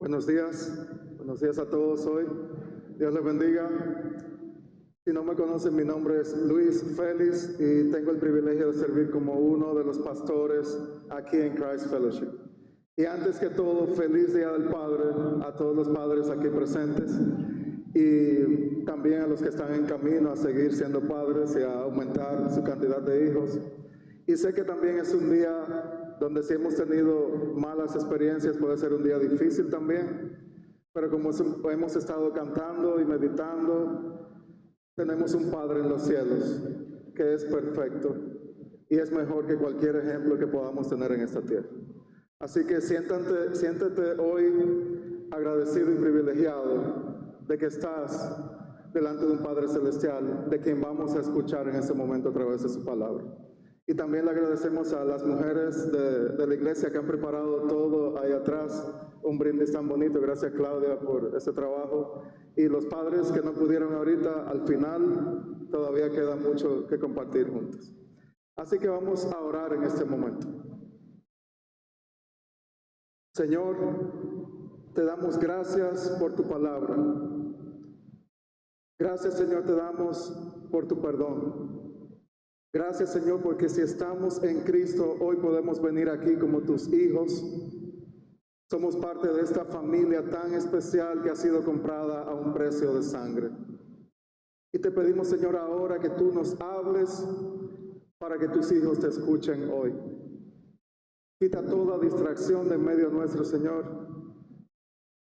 Buenos días a todos hoy. Dios les bendiga. Si no me conocen, mi nombre es Luis Félix y tengo el privilegio de servir como uno de los pastores aquí en Christ Fellowship. Y antes que todo, feliz Día del Padre a todos los padres aquí presentes y también a los que están en camino a seguir siendo padres y a aumentar su cantidad de hijos. Y sé que también es un día donde si hemos tenido malas experiencias puede ser un día difícil también, pero como hemos estado cantando y meditando, tenemos un Padre en los cielos que es perfecto y es mejor que cualquier ejemplo que podamos tener en esta tierra. Así que siéntate hoy agradecido y privilegiado de que estás delante de un Padre celestial, de quien vamos a escuchar en este momento a través de su palabra. Y también le agradecemos a las mujeres de la iglesia que han preparado todo ahí atrás, un brindis tan bonito. Gracias, Claudia, por ese trabajo. Y los padres que no pudieron ahorita, al final todavía queda mucho que compartir juntos. Así que vamos a orar en este momento. Señor, te damos gracias por tu palabra. Gracias, Señor, te damos por tu perdón. Gracias, Señor, porque si estamos en Cristo, hoy podemos venir aquí como tus hijos. Somos parte de esta familia tan especial que ha sido comprada a un precio de sangre. Y te pedimos, Señor, ahora que tú nos hables para que tus hijos te escuchen hoy. Quita toda distracción de en medio nuestro, Señor.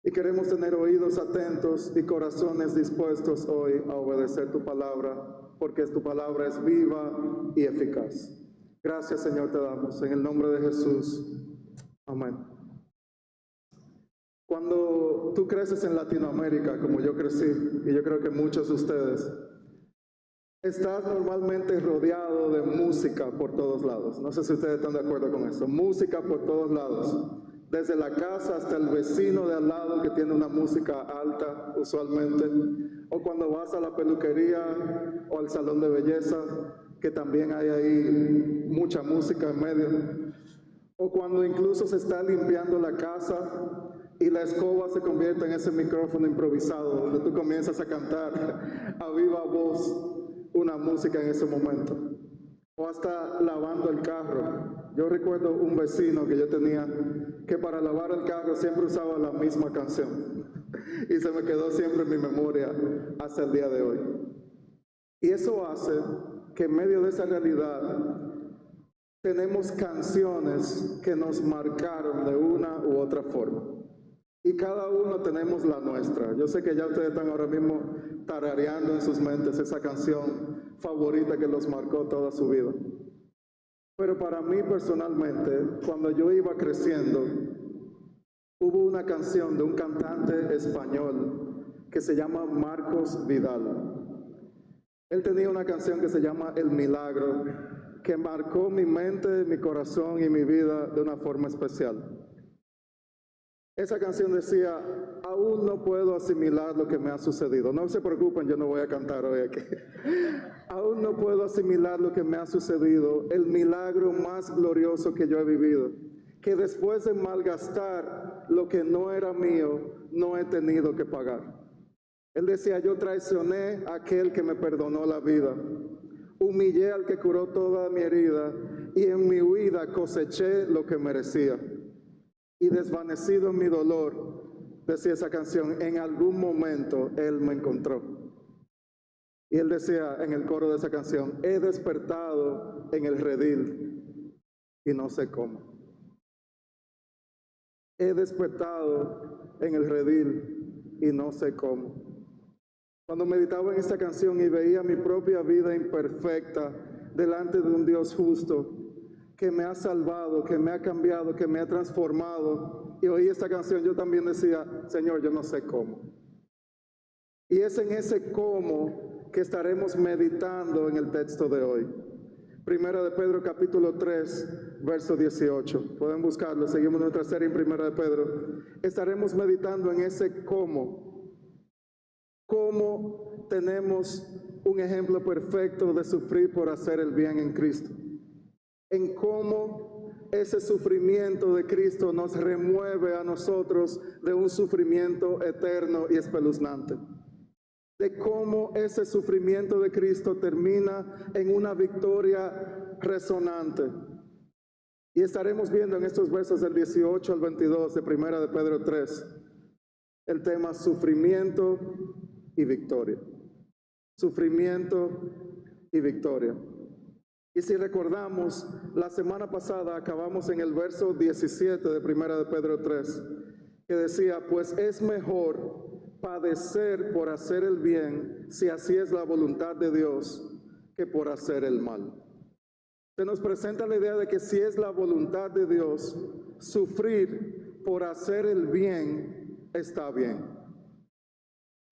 Y queremos tener oídos atentos y corazones dispuestos hoy a obedecer tu palabra, porque tu palabra es viva y eficaz. Gracias, Señor, te damos. En el nombre de Jesús. Amén. Cuando tú creces en Latinoamérica, como yo crecí, y yo creo que muchos de ustedes, estás normalmente rodeado de música por todos lados. No sé si ustedes están de acuerdo con eso. Música por todos lados. Desde la casa hasta el vecino de al lado que tiene una música alta usualmente, o cuando vas a la peluquería o al salón de belleza, que también hay ahí mucha música en medio, o cuando incluso se está limpiando la casa y la escoba se convierte en ese micrófono improvisado donde tú comienzas a cantar a viva voz una música en ese momento, o hasta lavando el carro. Yo recuerdo un vecino que yo tenía que para lavar el carro siempre usaba la misma canción y se me quedó siempre en mi memoria hasta el día de hoy. Y eso hace que en medio de esa realidad tenemos canciones que nos marcaron de una u otra forma. Y cada uno tenemos la nuestra. Yo sé que ya ustedes están ahora mismo tarareando en sus mentes esa canción favorita que los marcó toda su vida. Pero para mí personalmente, cuando yo iba creciendo, hubo una canción de un cantante español que se llama Marcos Vidal. Él tenía una canción que se llama El Milagro, que marcó mi mente, mi corazón y mi vida de una forma especial. Esa canción decía: aún no puedo asimilar lo que me ha sucedido. No se preocupen, yo no voy a cantar hoy aquí. Aún no puedo asimilar lo que me ha sucedido, el milagro más glorioso que yo he vivido, que después de malgastar lo que no era mío, no he tenido que pagar. Él decía: yo traicioné a aquel que me perdonó la vida, humillé al que curó toda mi herida, y en mi huida coseché lo que merecía. Y desvanecido en mi dolor, decía esa canción, en algún momento Él me encontró. Y él decía en el coro de esa canción: he despertado en el redil y no sé cómo. He despertado en el redil y no sé cómo. Cuando meditaba en esta canción y veía mi propia vida imperfecta delante de un Dios justo, que me ha salvado, que me ha cambiado, que me ha transformado, y oí esta canción, yo también decía: Señor, yo no sé cómo. Y es en ese cómo que estaremos meditando en el texto de hoy. Primera de Pedro capítulo 3, verso 18. Pueden buscarlo, seguimos nuestra serie en Primera de Pedro. Estaremos meditando en ese cómo. Cómo tenemos un ejemplo perfecto de sufrir por hacer el bien en Cristo. En cómo ese sufrimiento de Cristo nos remueve a nosotros de un sufrimiento eterno y espeluznante. De cómo ese sufrimiento de Cristo termina en una victoria resonante. Y estaremos viendo en estos versos del 18 al 22 de Primera de Pedro 3, el tema sufrimiento y victoria. Sufrimiento y victoria. Y si recordamos, la semana pasada acabamos en el verso 17 de Primera de Pedro 3, que decía, pues es mejor padecer por hacer el bien, si así es la voluntad de Dios, que por hacer el mal. Se nos presenta la idea de que si es la voluntad de Dios, sufrir por hacer el bien está bien.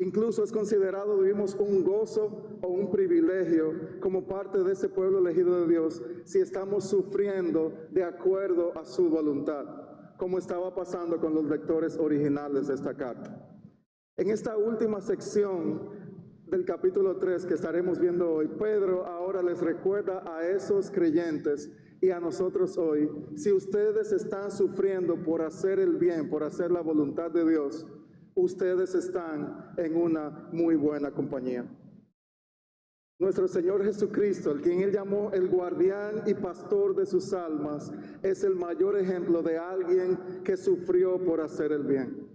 Incluso es considerado, vivimos un gozo o un privilegio como parte de ese pueblo elegido de Dios si estamos sufriendo de acuerdo a su voluntad, como estaba pasando con los lectores originales de esta carta. En esta última sección del capítulo 3 que estaremos viendo hoy, Pedro ahora les recuerda a esos creyentes y a nosotros hoy, si ustedes están sufriendo por hacer el bien, por hacer la voluntad de Dios, ustedes están en una muy buena compañía. Nuestro Señor Jesucristo, el quien Él llamó el guardián y pastor de sus almas, es el mayor ejemplo de alguien que sufrió por hacer el bien.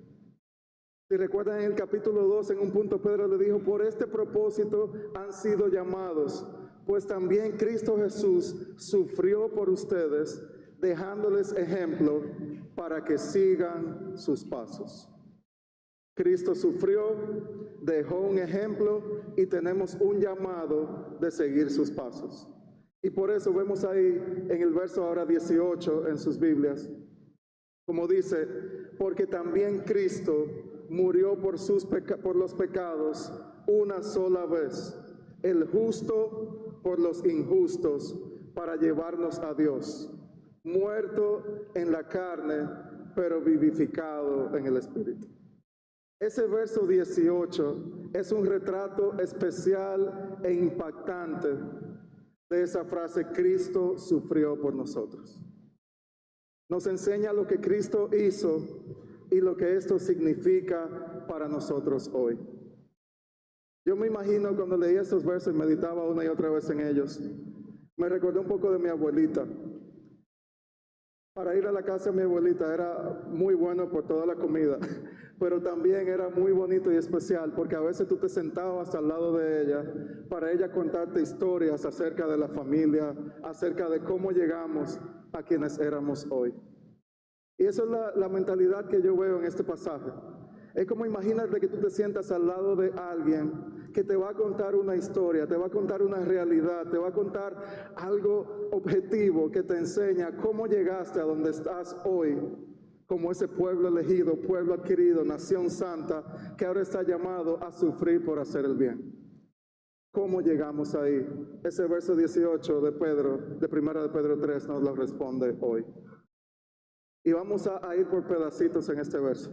Si recuerdan en el capítulo 2, en un punto Pedro le dijo, por este propósito han sido llamados, pues también Cristo Jesús sufrió por ustedes, dejándoles ejemplo para que sigan sus pasos. Cristo sufrió, dejó un ejemplo y tenemos un llamado de seguir sus pasos. Y por eso vemos ahí en el verso ahora 18 en sus Biblias, como dice, porque también Cristo murió por los pecados una sola vez, el justo por los injustos, para llevarnos a Dios, muerto en la carne, pero vivificado en el Espíritu. Ese verso 18 es un retrato especial e impactante de esa frase, Cristo sufrió por nosotros. Nos enseña lo que Cristo hizo y lo que esto significa para nosotros hoy. Yo me imagino cuando leía estos versos y meditaba una y otra vez en ellos, me recordé un poco de mi abuelita. Para ir a la casa de mi abuelita era muy bueno por toda la comida, pero también era muy bonito y especial porque a veces tú te sentabas al lado de ella para ella contarte historias acerca de la familia, acerca de cómo llegamos a quienes éramos hoy. Y esa es la mentalidad que yo veo en este pasaje. Es como imagínate que tú te sientas al lado de alguien que te va a contar una historia, te va a contar una realidad, te va a contar algo objetivo que te enseña cómo llegaste a donde estás hoy, como ese pueblo elegido, pueblo adquirido, nación santa, que ahora está llamado a sufrir por hacer el bien. ¿Cómo llegamos ahí? Ese verso 18 de Pedro, de Primera de Pedro 3, nos lo responde hoy. Y vamos a ir por pedacitos en este verso.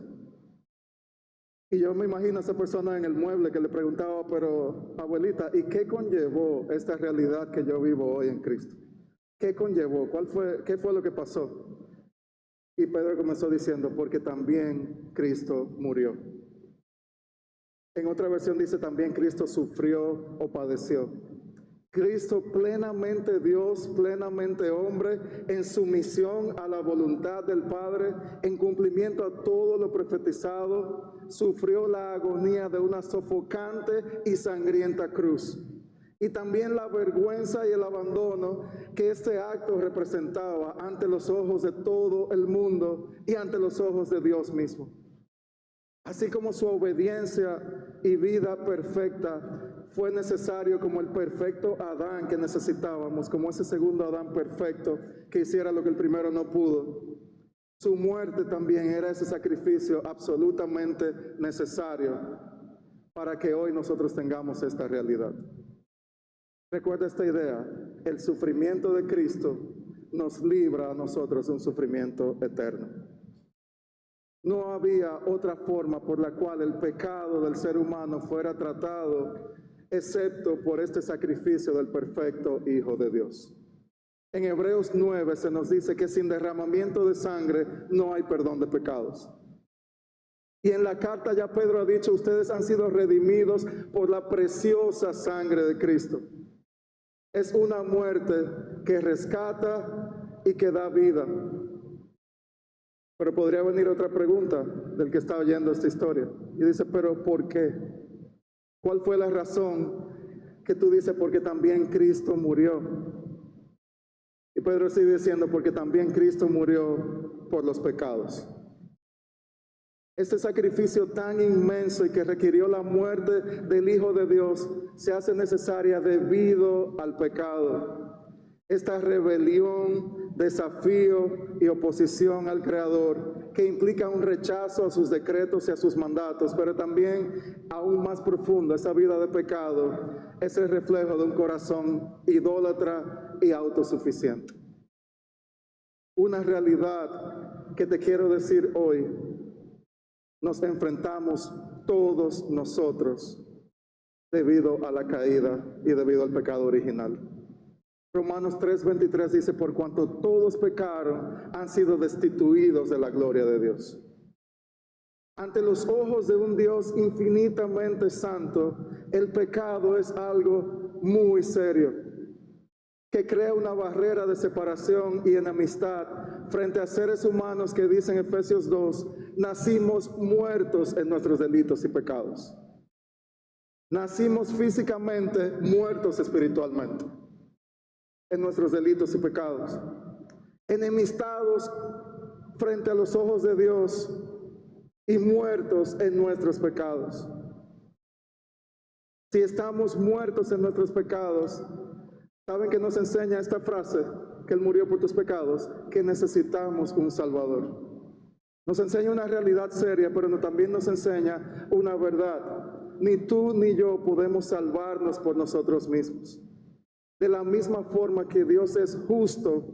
Y yo me imagino a esa persona en el mueble que le preguntaba, pero abuelita, ¿y qué conllevó esta realidad que yo vivo hoy en Cristo? ¿Qué conllevó? ¿Qué fue lo que pasó? Y Pedro comenzó diciendo, porque también Cristo murió. En otra versión dice también Cristo sufrió o padeció. Cristo plenamente Dios, plenamente hombre, en sumisión a la voluntad del Padre, en cumplimiento a todo lo profetizado, sufrió la agonía de una sofocante y sangrienta cruz. Y también la vergüenza y el abandono que este acto representaba ante los ojos de todo el mundo y ante los ojos de Dios mismo. Así como su obediencia y vida perfecta fue necesario como el perfecto Adán que necesitábamos, como ese segundo Adán perfecto que hiciera lo que el primero no pudo. Su muerte también era ese sacrificio absolutamente necesario para que hoy nosotros tengamos esta realidad. Recuerda esta idea, el sufrimiento de Cristo nos libra a nosotros de un sufrimiento eterno. No había otra forma por la cual el pecado del ser humano fuera tratado, excepto por este sacrificio del perfecto Hijo de Dios. En Hebreos 9 se nos dice que sin derramamiento de sangre no hay perdón de pecados. Y en la carta ya Pedro ha dicho, ustedes han sido redimidos por la preciosa sangre de Cristo. Es una muerte que rescata y que da vida. Pero podría venir otra pregunta del que está oyendo esta historia. Y dice, pero ¿por qué? ¿Cuál fue la razón que tú dices? Porque también Cristo murió. Y Pedro sigue diciendo, porque también Cristo murió por los pecados. Este sacrificio tan inmenso y que requirió la muerte del Hijo de Dios se hace necesaria debido al pecado. Esta rebelión, desafío y oposición al Creador que implica un rechazo a sus decretos y a sus mandatos, pero también aún más profundo, esa vida de pecado es el reflejo de un corazón idólatra y autosuficiente. Una realidad que te quiero decir hoy. Nos enfrentamos todos nosotros debido a la caída y debido al pecado original. Romanos 3:23 dice, por cuanto todos pecaron, han sido destituidos de la gloria de Dios. Ante los ojos de un Dios infinitamente santo, el pecado es algo muy serio, que crea una barrera de separación y enemistad frente a seres humanos que dicen en Efesios 2, nacimos muertos en nuestros delitos y pecados. Nacimos físicamente muertos espiritualmente en nuestros delitos y pecados. Enemistados frente a los ojos de Dios y muertos en nuestros pecados. Si estamos muertos en nuestros pecados, ¿saben qué nos enseña esta frase? Que Él murió por tus pecados, que necesitamos un Salvador. Nos enseña una realidad seria, pero también nos enseña una verdad. Ni tú ni yo podemos salvarnos por nosotros mismos. De la misma forma que Dios es justo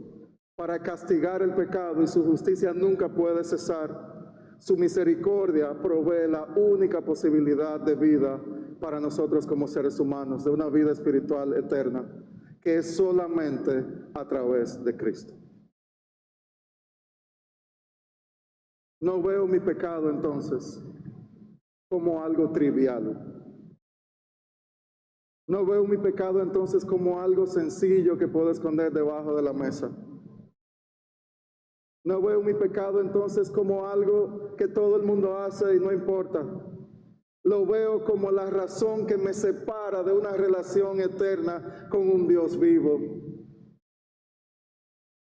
para castigar el pecado y su justicia nunca puede cesar, su misericordia provee la única posibilidad de vida para nosotros como seres humanos, de una vida espiritual eterna, que es solamente a través de Cristo. No veo mi pecado entonces como algo trivial. No veo mi pecado entonces como algo sencillo que puedo esconder debajo de la mesa. No veo mi pecado entonces como algo que todo el mundo hace y no importa. Lo veo como la razón que me separa de una relación eterna con un Dios vivo.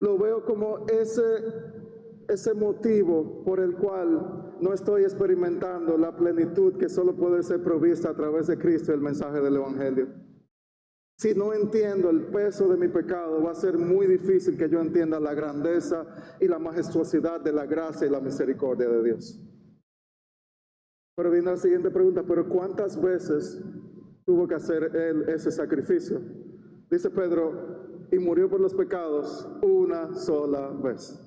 Lo veo como ese motivo por el cual no estoy experimentando la plenitud que solo puede ser provista a través de Cristo y el mensaje del Evangelio. Si no entiendo el peso de mi pecado, va a ser muy difícil que yo entienda la grandeza y la majestuosidad de la gracia y la misericordia de Dios. Pero viene la siguiente pregunta, ¿pero cuántas veces tuvo que hacer Él ese sacrificio? Dice Pedro, y murió por los pecados una sola vez.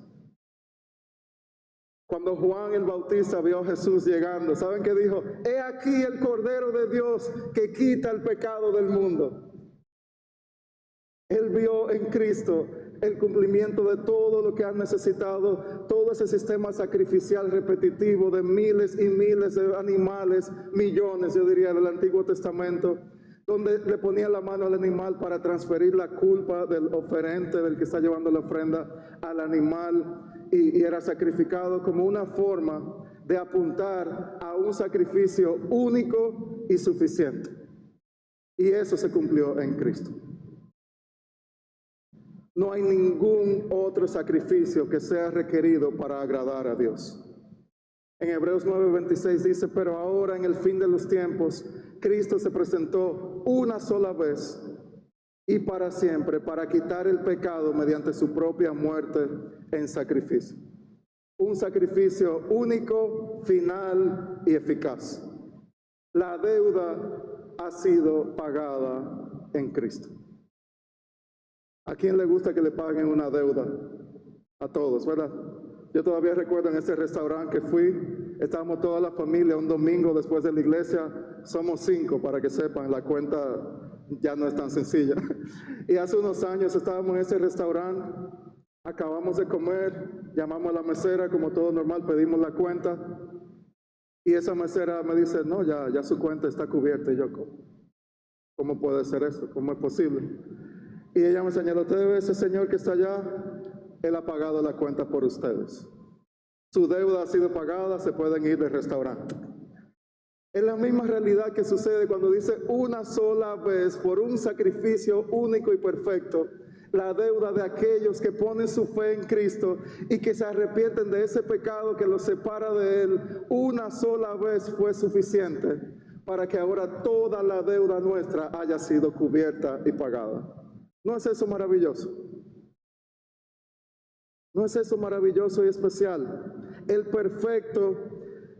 Cuando Juan el Bautista vio a Jesús llegando, ¿saben qué dijo? He aquí el Cordero de Dios que quita el pecado del mundo. Él vio en Cristo el cumplimiento de todo lo que han necesitado, todo ese sistema sacrificial repetitivo de miles y miles de animales, millones, yo diría, del Antiguo Testamento, donde le ponía la mano al animal para transferir la culpa del oferente, del que está llevando la ofrenda, al animal, y era sacrificado como una forma de apuntar a un sacrificio único y suficiente. Y eso se cumplió en Cristo. No hay ningún otro sacrificio que sea requerido para agradar a Dios. En Hebreos 9:26 dice, pero ahora en el fin de los tiempos, Cristo se presentó una sola vez y para siempre para quitar el pecado mediante su propia muerte en sacrificio. Un sacrificio único, final y eficaz. La deuda ha sido pagada en Cristo. ¿A quién le gusta que le paguen una deuda? A todos, ¿verdad? Yo todavía recuerdo en ese restaurante que fui, estábamos toda la familia un domingo después de la iglesia, somos 5 para que sepan, la cuenta ya no es tan sencilla. Y hace unos años estábamos en ese restaurante, acabamos de comer, llamamos a la mesera, como todo normal, pedimos la cuenta, y esa mesera me dice, no, ya su cuenta está cubierta. Y yo, ¿cómo puede ser eso? ¿Cómo es posible? Y ella me señaló, usted ve ese señor que está allá, él ha pagado la cuenta por ustedes. Su deuda ha sido pagada, se pueden ir del restaurante. Es la misma realidad que sucede cuando dice una sola vez, por un sacrificio único y perfecto, la deuda de aquellos que ponen su fe en Cristo y que se arrepienten de ese pecado que los separa de Él, una sola vez fue suficiente para que ahora toda la deuda nuestra haya sido cubierta y pagada. ¿No es eso maravilloso? ¿No es eso maravilloso y especial? El perfecto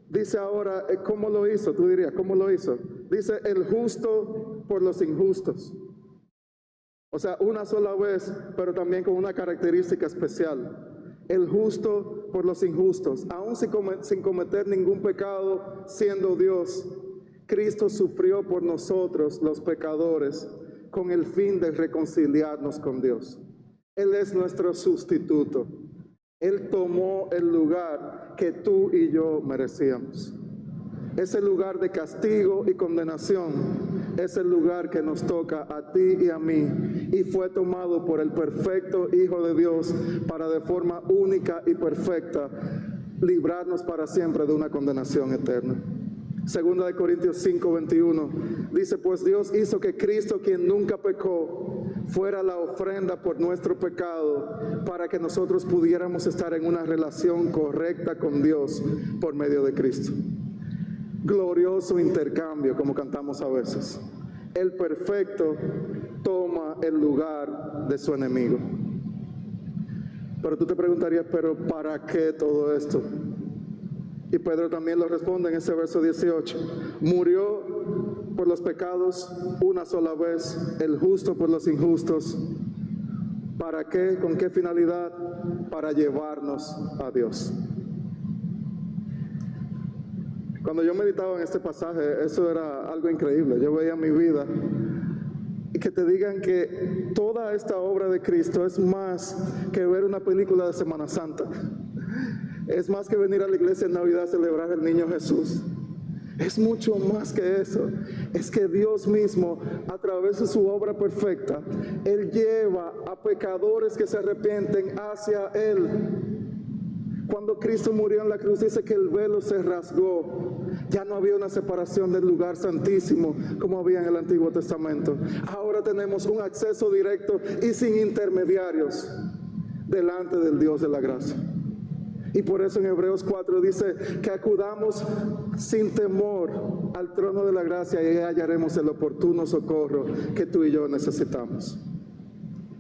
dice ahora, ¿cómo lo hizo? Tú dirías, ¿cómo lo hizo? Dice, el justo por los injustos. O sea, una sola vez, pero también con una característica especial. El justo por los injustos. Aún sin cometer ningún pecado, siendo Dios, Cristo sufrió por nosotros, los pecadores, con el fin de reconciliarnos con Dios. Él es nuestro sustituto. Él tomó el lugar que tú y yo merecíamos. Ese lugar de castigo y condenación es el lugar que nos toca a ti y a mí, y fue tomado por el perfecto Hijo de Dios para de forma única y perfecta librarnos para siempre de una condenación eterna. Segunda de Corintios 5:21 dice, pues Dios hizo que Cristo, quien nunca pecó, fuera la ofrenda por nuestro pecado, para que nosotros pudiéramos estar en una relación correcta con Dios por medio de Cristo. Glorioso intercambio, como cantamos a veces. El perfecto toma el lugar de su enemigo. Pero tú te preguntarías, ¿pero para qué todo esto? Y Pedro también lo responde en ese verso 18. Murió por los pecados una sola vez, el justo por los injustos. ¿Para qué? ¿Con qué finalidad? Para llevarnos a Dios. Cuando yo meditaba en este pasaje, eso era algo increíble. Yo veía mi vida y que te digan que toda esta obra de Cristo es más que ver una película de Semana Santa. Es más que venir a la iglesia en Navidad a celebrar el niño Jesús. Es mucho más que eso. Es que Dios mismo, a través de su obra perfecta, Él lleva a pecadores que se arrepienten hacia Él. Cuando Cristo murió en la cruz, dice que el velo se rasgó. Ya no había una separación del lugar santísimo como había en el Antiguo Testamento. Ahora tenemos un acceso directo y sin intermediarios delante del Dios de la gracia. Y por eso en Hebreos 4 dice que acudamos sin temor al trono de la gracia y ahí hallaremos el oportuno socorro que tú y yo necesitamos.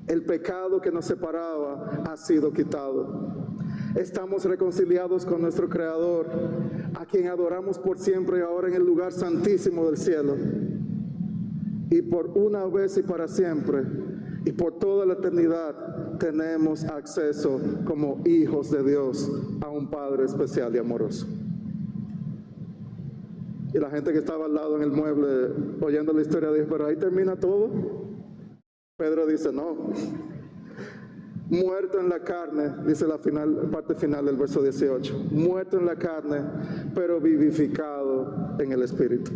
El pecado que nos separaba ha sido quitado. Estamos reconciliados con nuestro Creador, a quien adoramos por siempre y ahora en el lugar santísimo del cielo. Y por una vez y para siempre, y por toda la eternidad, tenemos acceso como hijos de Dios a un Padre especial y amoroso. Y la gente que estaba al lado en el mueble oyendo la historia dijo, pero ahí termina todo. Pedro dice, no. Muerto en la carne, dice la parte final del verso 18. Muerto en la carne, pero vivificado en el Espíritu.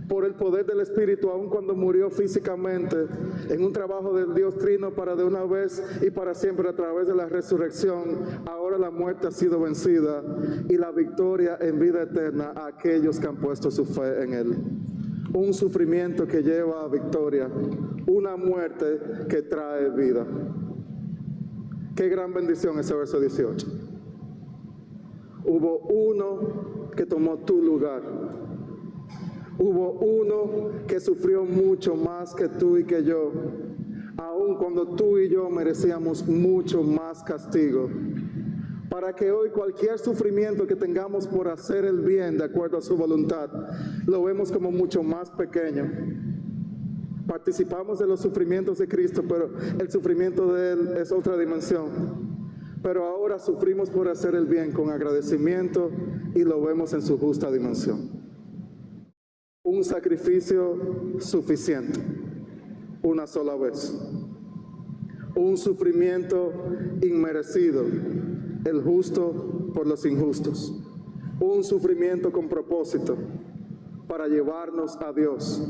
Por el poder del Espíritu, aun cuando murió físicamente, en un trabajo del Dios Trino para de una vez y para siempre a través de la resurrección, ahora la muerte ha sido vencida y la victoria en vida eterna a aquellos que han puesto su fe en Él. Un sufrimiento que lleva a victoria, una muerte que trae vida. Qué gran bendición ese verso 18. Hubo uno que tomó tu lugar. Hubo uno que sufrió mucho más que tú y que yo, aun cuando tú y yo merecíamos mucho más castigo, para que hoy cualquier sufrimiento que tengamos por hacer el bien de acuerdo a su voluntad, lo vemos como mucho más pequeño. Participamos de los sufrimientos de Cristo, pero el sufrimiento de Él es otra dimensión. Pero ahora sufrimos por hacer el bien con agradecimiento y lo vemos en su justa dimensión. Un sacrificio suficiente. una sola vez. Un sufrimiento inmerecido, el justo por los injustos. Un sufrimiento con propósito para llevarnos a Dios.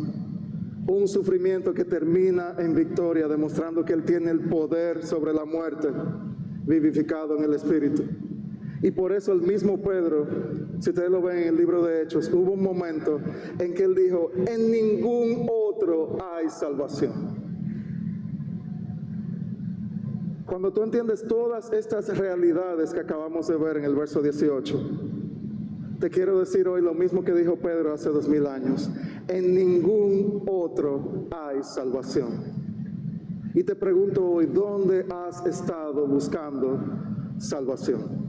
Un sufrimiento que termina en victoria, demostrando que Él tiene el poder sobre la muerte, vivificado en el Espíritu. Y por eso el mismo Pedro, si ustedes lo ven en el libro de Hechos, hubo un momento en que él dijo: en ningún otro hay salvación. Cuando tú entiendes todas estas realidades que acabamos de ver en el verso 18, te quiero decir hoy lo mismo que dijo Pedro hace 2000 años: en ningún otro hay salvación. Y te pregunto hoy, ¿dónde has estado buscando salvación?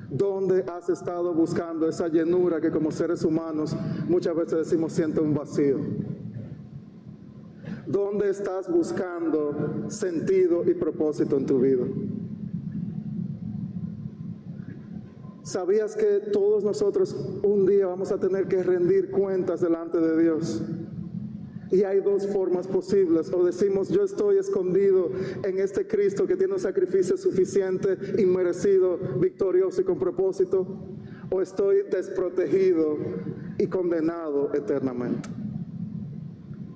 ¿Dónde has estado buscando esa llenura que como seres humanos muchas veces decimos siento un vacío? ¿Dónde estás buscando sentido y propósito en tu vida? ¿Sabías que todos nosotros un día vamos a tener que rendir cuentas delante de Dios? Y hay dos formas posibles: o decimos yo estoy escondido en este Cristo que tiene un sacrificio suficiente, inmerecido, victorioso y con propósito, o estoy desprotegido y condenado eternamente.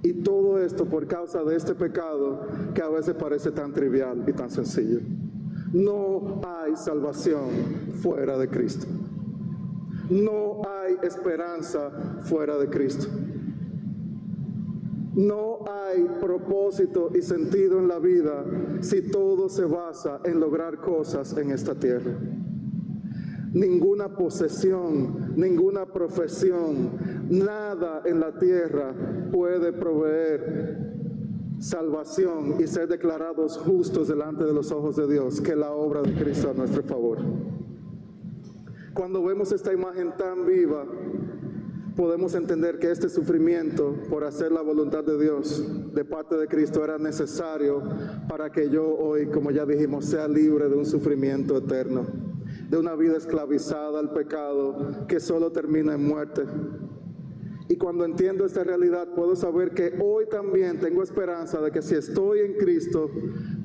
Y todo esto por causa de este pecado que a veces parece tan trivial y tan sencillo. No hay salvación fuera de Cristo. No hay esperanza fuera de Cristo. No hay propósito y sentido en la vida si todo se basa en lograr cosas en esta tierra. Ninguna posesión, ninguna profesión, nada en la tierra puede proveer salvación y ser declarados justos delante de los ojos de Dios que la obra de Cristo a nuestro favor. Cuando vemos esta imagen tan viva, podemos entender que este sufrimiento por hacer la voluntad de Dios de parte de Cristo era necesario para que yo hoy, como ya dijimos, sea libre de un sufrimiento eterno, de una vida esclavizada al pecado que solo termina en muerte. Y cuando entiendo esta realidad, puedo saber que hoy también tengo esperanza de que si estoy en Cristo,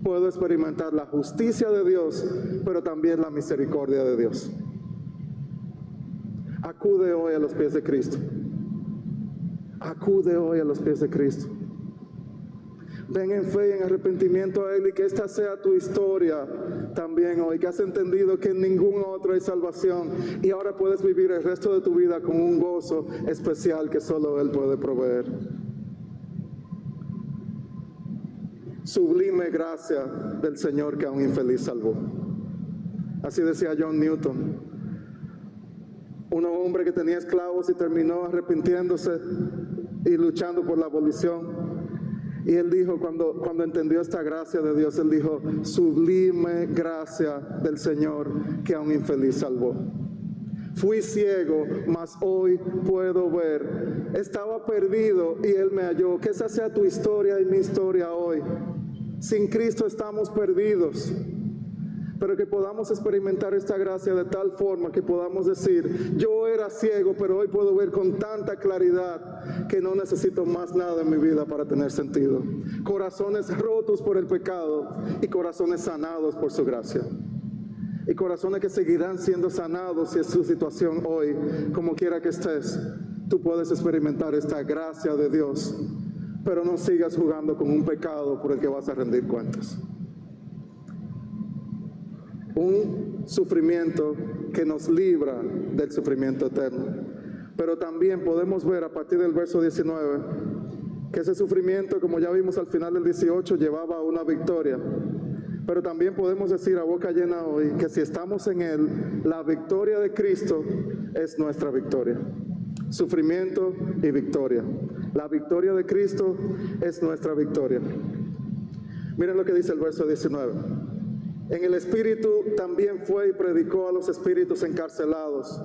puedo experimentar la justicia de Dios, pero también la misericordia de Dios. Acude hoy a los pies de Cristo. Acude hoy a los pies de Cristo. Ven en fe y en arrepentimiento a Él, y que esta sea tu historia también hoy, que has entendido que en ningún otro hay salvación y ahora puedes vivir el resto de tu vida con un gozo especial que solo Él puede proveer. Sublime gracia del Señor que a un infeliz salvó. Así decía John Newton. Un hombre que tenía esclavos y terminó arrepintiéndose y luchando por la abolición. Y él dijo, cuando entendió esta gracia de Dios, él dijo: sublime gracia del Señor que a un infeliz salvó. Fui ciego, mas hoy puedo ver. Estaba perdido y Él me halló. Que esa sea tu historia y mi historia hoy. Sin Cristo estamos perdidos. Pero que podamos experimentar esta gracia de tal forma que podamos decir: yo era ciego, pero hoy puedo ver con tanta claridad que no necesito más nada en mi vida para tener sentido. Corazones rotos por el pecado y corazones sanados por su gracia. Y corazones que seguirán siendo sanados si es su situación hoy, como quiera que estés. Tú puedes experimentar esta gracia de Dios, pero no sigas jugando con un pecado por el que vas a rendir cuentas. Un sufrimiento que nos libra del sufrimiento eterno. Pero también podemos ver a partir del verso 19 que ese sufrimiento, como ya vimos al final del 18, llevaba a una victoria. Pero también podemos decir a boca llena hoy que si estamos en Él, la victoria de Cristo es nuestra victoria. Sufrimiento y victoria. La victoria de Cristo es nuestra victoria. Miren lo que dice el verso 19. En el Espíritu también fue y predicó a los espíritus encarcelados,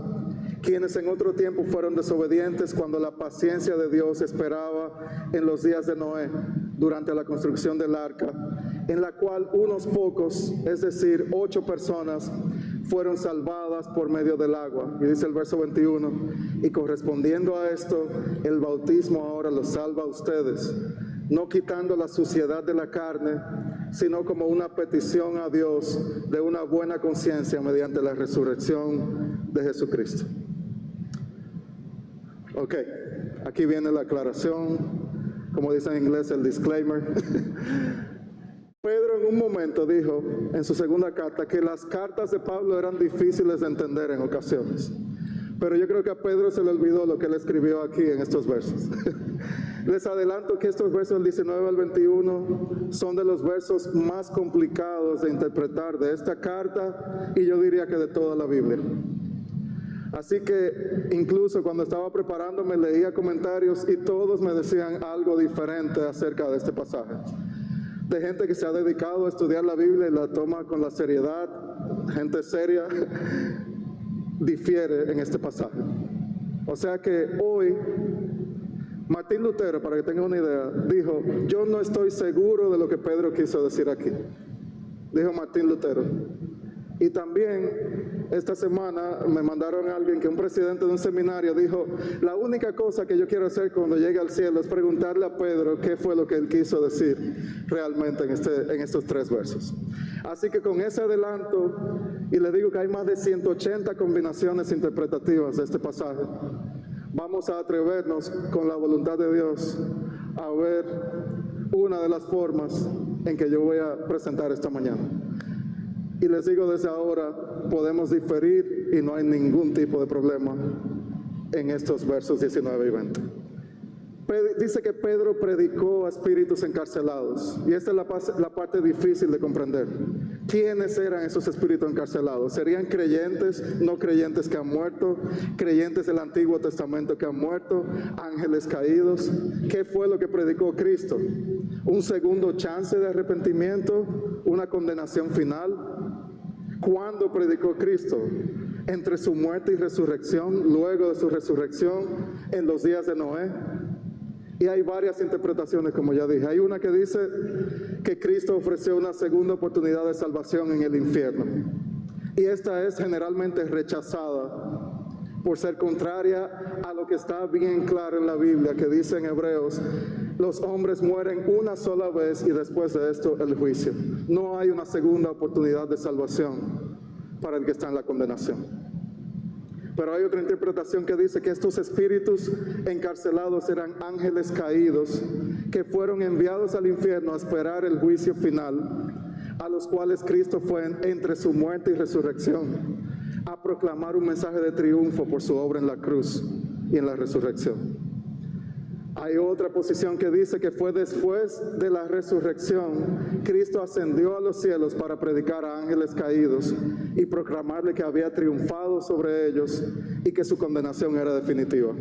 quienes en otro tiempo fueron desobedientes cuando la paciencia de Dios esperaba en los días de Noé, durante la construcción del arca, en la cual unos pocos, es decir, 8 personas, fueron salvadas por medio del agua. Y dice el verso 21, y correspondiendo a esto, el bautismo ahora los salva a ustedes, no quitando la suciedad de la carne, sino como una petición a Dios de una buena conciencia mediante la resurrección de Jesucristo. Ok, aquí viene la aclaración, como dice en inglés el disclaimer. Pedro en un momento dijo en su segunda carta que las cartas de Pablo eran difíciles de entender en ocasiones. Pero yo creo que a Pedro se le olvidó lo que él escribió aquí en estos versos. Les adelanto que estos versos del 19 al 21 son de los versos más complicados de interpretar de esta carta y yo diría que de toda la Biblia. Así que incluso cuando estaba preparándome leía comentarios y todos me decían algo diferente acerca de este pasaje. De gente que se ha dedicado a estudiar la Biblia y la toma con la seriedad, gente seria, difiere en este pasaje. O sea que hoy, Martín Lutero, para que tengan una idea, dijo, yo no estoy seguro de lo que Pedro quiso decir aquí. Dijo Martín Lutero. Y también esta semana me mandaron a alguien que un presidente de un seminario dijo, la única cosa que yo quiero hacer cuando llegue al cielo es preguntarle a Pedro qué fue lo que él quiso decir realmente en estos 3 versos. Así que con ese adelanto, y le digo que hay más de 180 combinaciones interpretativas de este pasaje, vamos a atrevernos con la voluntad de Dios a ver una de las formas en que yo voy a presentar esta mañana. Y les digo desde ahora, podemos diferir y no hay ningún tipo de problema en estos versos 19 y 20. Dice que Pedro predicó a espíritus encarcelados. Y esta es la parte difícil de comprender. ¿Quiénes eran esos espíritus encarcelados? ¿Serían creyentes, no creyentes que han muerto? ¿Creyentes del Antiguo Testamento que han muerto? ¿Ángeles caídos? ¿Qué fue lo que predicó Cristo? ¿Un segundo chance de arrepentimiento? ¿Una condenación final? ¿Cuándo predicó Cristo? ¿Entre su muerte y resurrección? ¿Luego de su resurrección? ¿En los días de Noé? Y hay varias interpretaciones, como ya dije. Hay una que dice que Cristo ofreció una segunda oportunidad de salvación en el infierno. Y esta es generalmente rechazada por ser contraria a lo que está bien claro en la Biblia, que dice en Hebreos, los hombres mueren una sola vez y después de esto el juicio. No hay una segunda oportunidad de salvación para el que está en la condenación. Pero hay otra interpretación que dice que estos espíritus encarcelados eran ángeles caídos que fueron enviados al infierno a esperar el juicio final, a los cuales Cristo fue entre su muerte y resurrección a proclamar un mensaje de triunfo por su obra en la cruz y en la resurrección. Hay otra posición que dice que fue después de la resurrección, Cristo ascendió a los cielos para predicar a ángeles caídos y proclamarle que había triunfado sobre ellos y que su condenación era definitiva.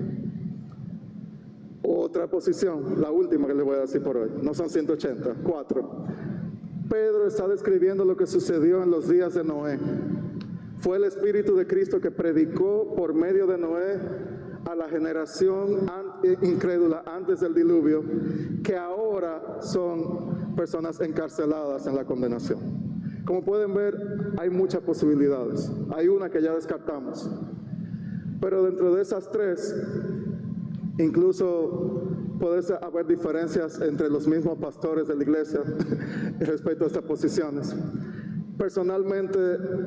Otra posición, la última que les voy a decir por hoy, no son 180, 4. Pedro está describiendo lo que sucedió en los días de Noé. Fue el Espíritu de Cristo que predicó por medio de Noé a la generación incrédula antes del diluvio, que ahora son personas encarceladas en la condenación. Como pueden ver, hay muchas posibilidades. Hay una que ya descartamos. Pero dentro de esas 3, incluso puede haber diferencias entre los mismos pastores de la iglesia respecto a estas posiciones. Personalmente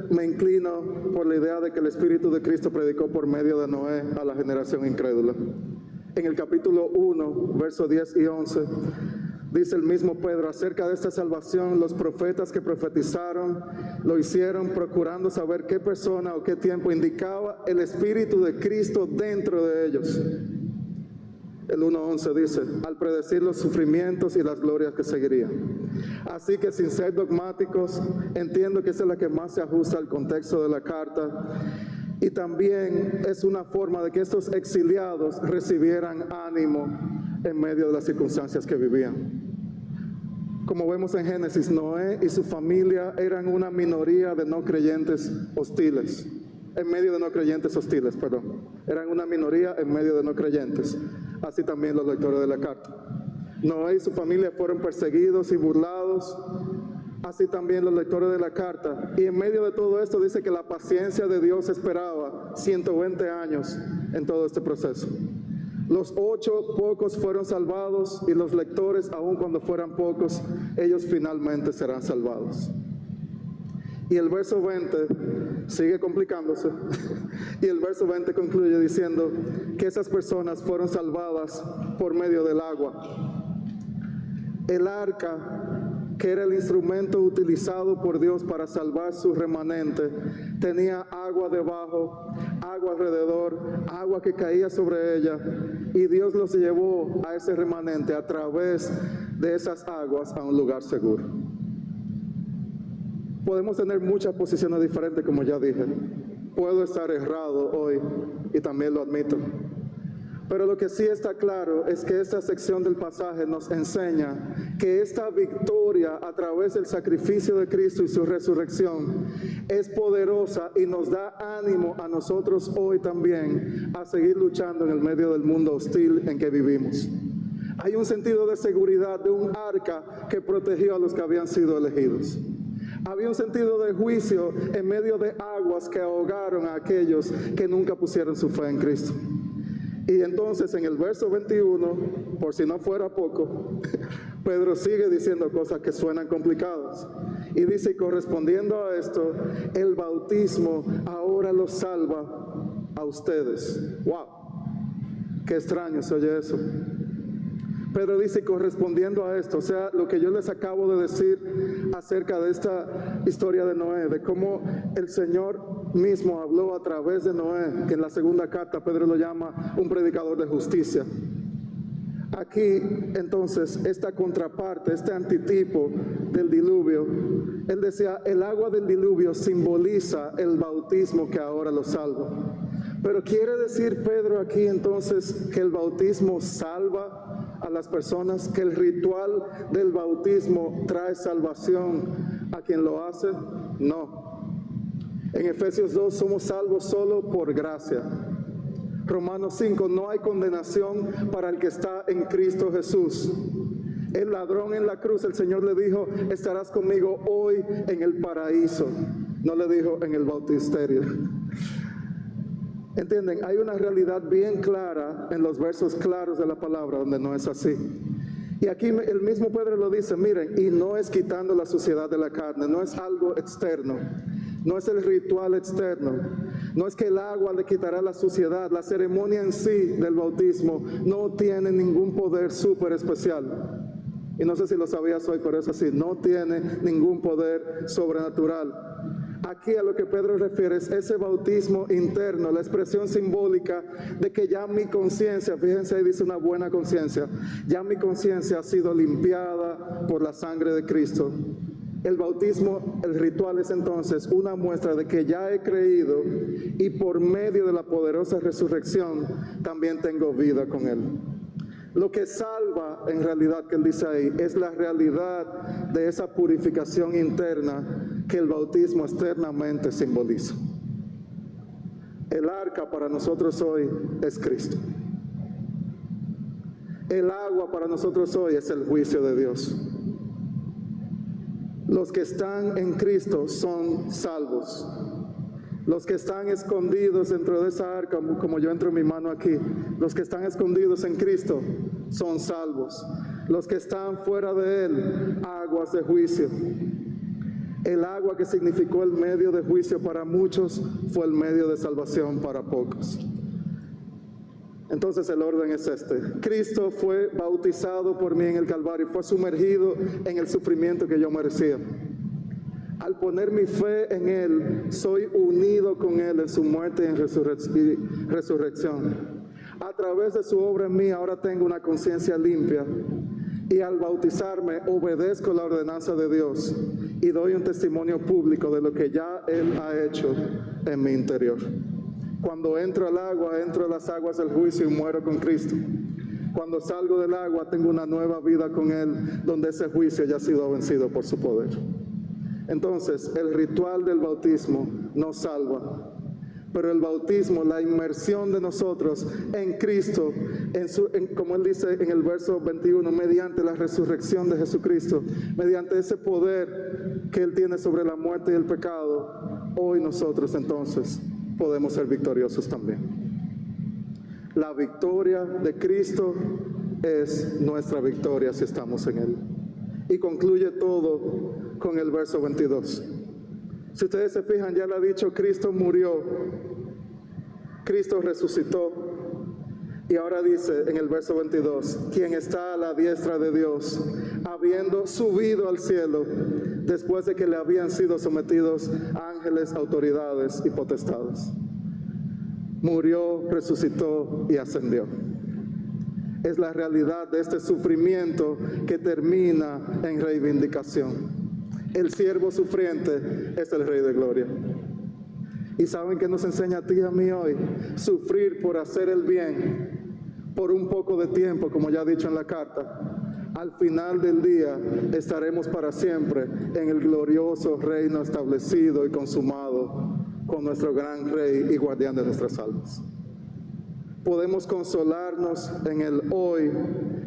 me inclino por la idea de que el Espíritu de Cristo predicó por medio de Noé a la generación incrédula. En el capítulo 1, versos 10 y 11, dice el mismo Pedro, acerca de esta salvación, los profetas que profetizaron lo hicieron procurando saber qué persona o qué tiempo indicaba el Espíritu de Cristo dentro de ellos. El 1:11 dice, al predecir los sufrimientos y las glorias que seguirían. Así que sin ser dogmáticos, entiendo que esa es la que más se ajusta al contexto de la carta. Y también es una forma de que estos exiliados recibieran ánimo en medio de las circunstancias que vivían. Como vemos en Génesis, Noé y su familia eran una minoría de no creyentes hostiles. En medio de no creyentes hostiles, perdón. Eran una minoría en medio de no creyentes. Así también los lectores de la carta. Noé y su familia fueron perseguidos y burlados. Así también los lectores de la carta. Y en medio de todo esto dice que la paciencia de Dios esperaba 120 años en todo este proceso. Los 8 pocos fueron salvados y los lectores, aun cuando fueran pocos, ellos finalmente serán salvados. Y el verso 20 sigue complicándose. Y el verso 20 concluye diciendo que esas personas fueron salvadas por medio del agua. El arca, que era el instrumento utilizado por Dios para salvar su remanente, tenía agua debajo, agua alrededor, agua que caía sobre ella, y Dios los llevó a ese remanente a través de esas aguas a un lugar seguro. Podemos tener muchas posiciones diferentes, como ya dije. Puedo estar errado hoy y también lo admito. Pero lo que sí está claro es que esta sección del pasaje nos enseña que esta victoria a través del sacrificio de Cristo y su resurrección es poderosa y nos da ánimo a nosotros hoy también a seguir luchando en el medio del mundo hostil en que vivimos. Hay un sentido de seguridad de un arca que protegió a los que habían sido elegidos. Había un sentido de juicio en medio de aguas que ahogaron a aquellos que nunca pusieron su fe en Cristo. Y entonces en el verso 21, por si no fuera poco, Pedro sigue diciendo cosas que suenan complicadas. Y dice, y correspondiendo a esto, el bautismo ahora los salva a ustedes. ¡Wow! ¡Qué extraño se oye eso! Pedro dice, correspondiendo a esto, o sea, lo que yo les acabo de decir acerca de esta historia de Noé, de cómo el Señor mismo habló a través de Noé, que en la segunda carta Pedro lo llama un predicador de justicia. Aquí, entonces, esta contraparte, este antitipo del diluvio, él decía, el agua del diluvio simboliza el bautismo que ahora lo salva. Pero quiere decir Pedro aquí entonces que el bautismo salva a las personas, que el ritual del bautismo trae salvación a quien lo hace. No. En Efesios 2 somos salvos solo por gracia. Romanos 5, no hay condenación para el que está en Cristo Jesús. El ladrón en la cruz, el Señor le dijo, estarás conmigo hoy en el paraíso. No le dijo en el bautisterio. ¿Entienden? Hay una realidad bien clara en los versos claros de la palabra donde no es así. Y aquí el mismo Pedro lo dice, miren, y no es quitando la suciedad de la carne, no es algo externo, no es el ritual externo, no es que el agua le quitará la suciedad, la ceremonia en sí del bautismo no tiene ningún poder súper especial. Y no sé si lo sabías hoy, pero es así, no tiene ningún poder sobrenatural. Aquí a lo que Pedro refiere es ese bautismo interno, la expresión simbólica de que ya mi conciencia, fíjense ahí dice una buena conciencia, ya mi conciencia ha sido limpiada por la sangre de Cristo. El bautismo, el ritual es entonces una muestra de que ya he creído y por medio de la poderosa resurrección también tengo vida con Él. Lo que salva en realidad, que él dice ahí, es la realidad de esa purificación interna que el bautismo externamente simboliza. El arca para nosotros hoy es Cristo. El agua para nosotros hoy es el juicio de Dios. Los que están en Cristo son salvos. Los que están escondidos dentro de esa arca, como yo entro mi mano aquí, los que están escondidos en Cristo son salvos. Los que están fuera de Él, aguas de juicio. El agua que significó el medio de juicio para muchos fue el medio de salvación para pocos. Entonces el orden es este. Cristo fue bautizado por mí en el Calvario, fue sumergido en el sufrimiento que yo merecía. Al poner mi fe en Él, soy unido con Él en su muerte y en resurrección. A través de su obra en mí, ahora tengo una conciencia limpia. Y al bautizarme, obedezco la ordenanza de Dios y doy un testimonio público de lo que ya Él ha hecho en mi interior. Cuando entro al agua, entro a las aguas del juicio y muero con Cristo. Cuando salgo del agua, tengo una nueva vida con Él, donde ese juicio ya ha sido vencido por su poder. Entonces, el ritual del bautismo nos salva, pero el bautismo, la inmersión de nosotros en Cristo, como él dice en el verso 21, mediante la resurrección de Jesucristo, mediante ese poder que Él tiene sobre la muerte y el pecado, hoy nosotros entonces podemos ser victoriosos también. La victoria de Cristo es nuestra victoria si estamos en Él. Y concluye todo con el verso 22. Si ustedes se fijan, ya le ha dicho, Cristo murió, Cristo resucitó, y ahora dice en el verso 22, quien está a la diestra de Dios, habiendo subido al cielo, después de que le habían sido sometidos ángeles, autoridades y potestades. Murió, resucitó y ascendió. Es la realidad de este sufrimiento que termina en reivindicación. El siervo sufriente es el Rey de Gloria. ¿Y saben qué nos enseña a ti y a mí hoy? Sufrir por hacer el bien, por un poco de tiempo, como ya he dicho en la carta. Al final del día estaremos para siempre en el glorioso reino establecido y consumado con nuestro gran Rey y guardián de nuestras almas. Podemos consolarnos en el hoy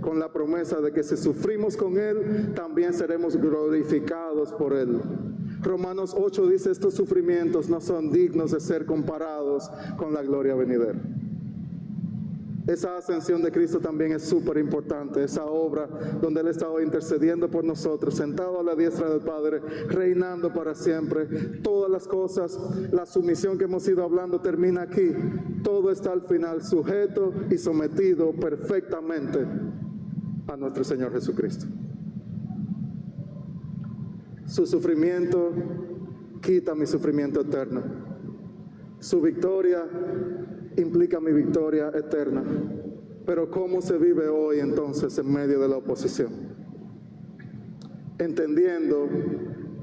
con la promesa de que si sufrimos con Él, también seremos glorificados por Él. Romanos 8 dice, estos sufrimientos no son dignos de ser comparados con la gloria venidera. Esa ascensión de Cristo también es súper importante, esa obra donde Él está hoy intercediendo por nosotros, sentado a la diestra del Padre, reinando para siempre. Todas las cosas, la sumisión que hemos ido hablando termina aquí. Todo está al final sujeto y sometido perfectamente a nuestro Señor Jesucristo. Su sufrimiento quita mi sufrimiento eterno. Su victoria implica mi victoria eterna. Pero ¿cómo se vive hoy entonces en medio de la oposición? Entendiendo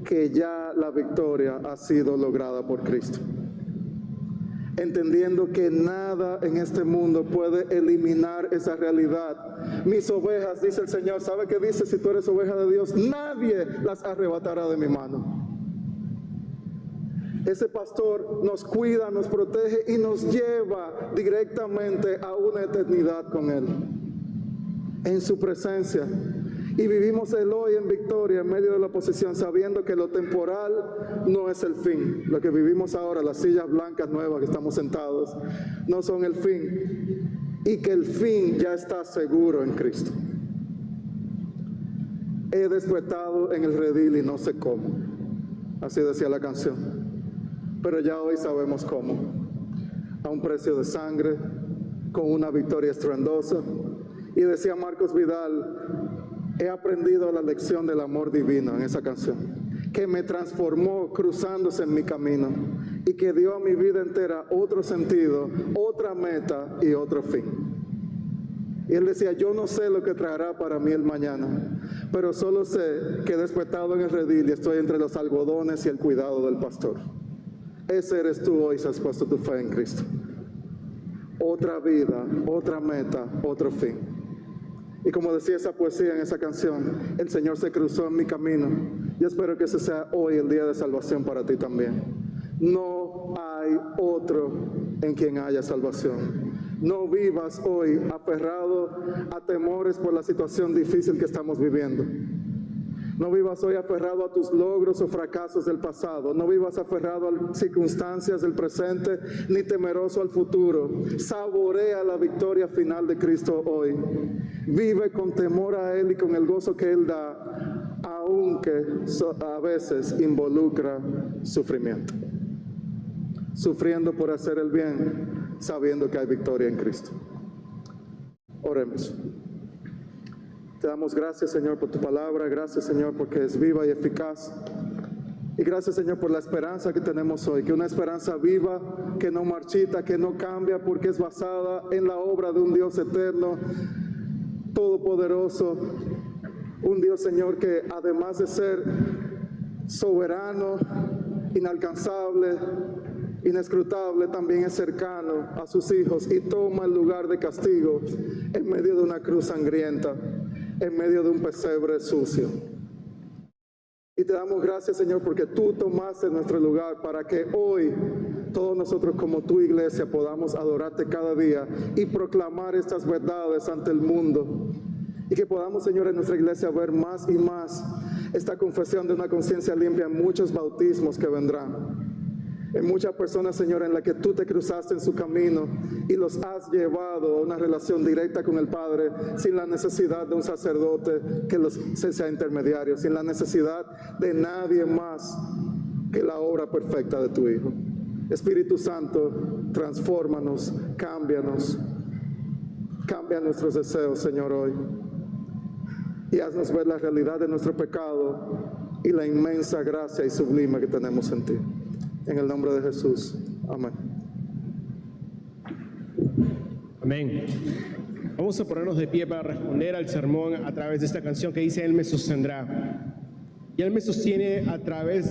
que ya la victoria ha sido lograda por Cristo. Entendiendo que nada en este mundo puede eliminar esa realidad. Mis ovejas, dice el Señor, ¿sabe qué dice? Si tú eres oveja de Dios, nadie las arrebatará de mi mano. Ese pastor nos cuida, nos protege y nos lleva directamente a una eternidad con Él, en su presencia. Y vivimos el hoy en victoria en medio de la oposición, sabiendo que lo temporal no es el fin. Lo que vivimos ahora, las sillas blancas nuevas que estamos sentados, no son el fin. Y que el fin ya está seguro en Cristo. He despertado en el redil y no sé cómo. Así decía la canción. Pero ya hoy sabemos cómo. A un precio de sangre, con una victoria estruendosa. Y decía Marcos Vidal, he aprendido la lección del amor divino en esa canción, que me transformó cruzándose en mi camino y que dio a mi vida entera otro sentido, otra meta y otro fin. Y él decía, yo no sé lo que traerá para mí el mañana, pero solo sé que he despertado en el redil y estoy entre los algodones y el cuidado del pastor. Ese eres tú hoy si has puesto tu fe en Cristo. Otra vida, otra meta, otro fin. Y como decía esa poesía en esa canción, el Señor se cruzó en mi camino. Yo espero que ese sea hoy el día de salvación para ti también. No hay otro en quien haya salvación. No vivas hoy aferrado a temores por la situación difícil que estamos viviendo. No vivas hoy aferrado a tus logros o fracasos del pasado. No vivas aferrado a circunstancias del presente, ni temeroso al futuro. Saborea la victoria final de Cristo hoy. Vive con temor a Él y con el gozo que Él da, aunque a veces involucra sufrimiento. Sufriendo por hacer el bien, sabiendo que hay victoria en Cristo. Oremos. Te damos gracias, Señor, por tu palabra. Gracias, Señor, porque es viva y eficaz. Y gracias, Señor, por la esperanza que tenemos hoy, que una esperanza viva, que no marchita, que no cambia, porque es basada en la obra de un Dios eterno, todopoderoso. Un Dios, Señor, que además de ser soberano, inalcanzable, inescrutable, también es cercano a sus hijos y toma el lugar de castigo en medio de una cruz sangrienta, en medio de un pesebre sucio. Y te damos gracias, Señor, porque tú tomaste nuestro lugar para que hoy todos nosotros como tu iglesia podamos adorarte cada día y proclamar estas verdades ante el mundo. Y que podamos, Señor, en nuestra iglesia ver más y más esta confesión de una conciencia limpia en muchos bautismos que vendrán. en muchas personas, Señor, en las que tú te cruzaste en su camino y los has llevado a una relación directa con el Padre sin la necesidad de un sacerdote que sea intermediario, sin la necesidad de nadie más que la obra perfecta de tu Hijo. Espíritu Santo, transfórmanos, cámbianos, cambia nuestros deseos, Señor, hoy. Y haznos ver la realidad de nuestro pecado y la inmensa gracia y sublime que tenemos en ti. En el nombre de Jesús. Amén. Amén. Vamos a ponernos de pie para responder al sermón a través de esta canción que dice: Él me sostendrá. Y Él me sostiene a través de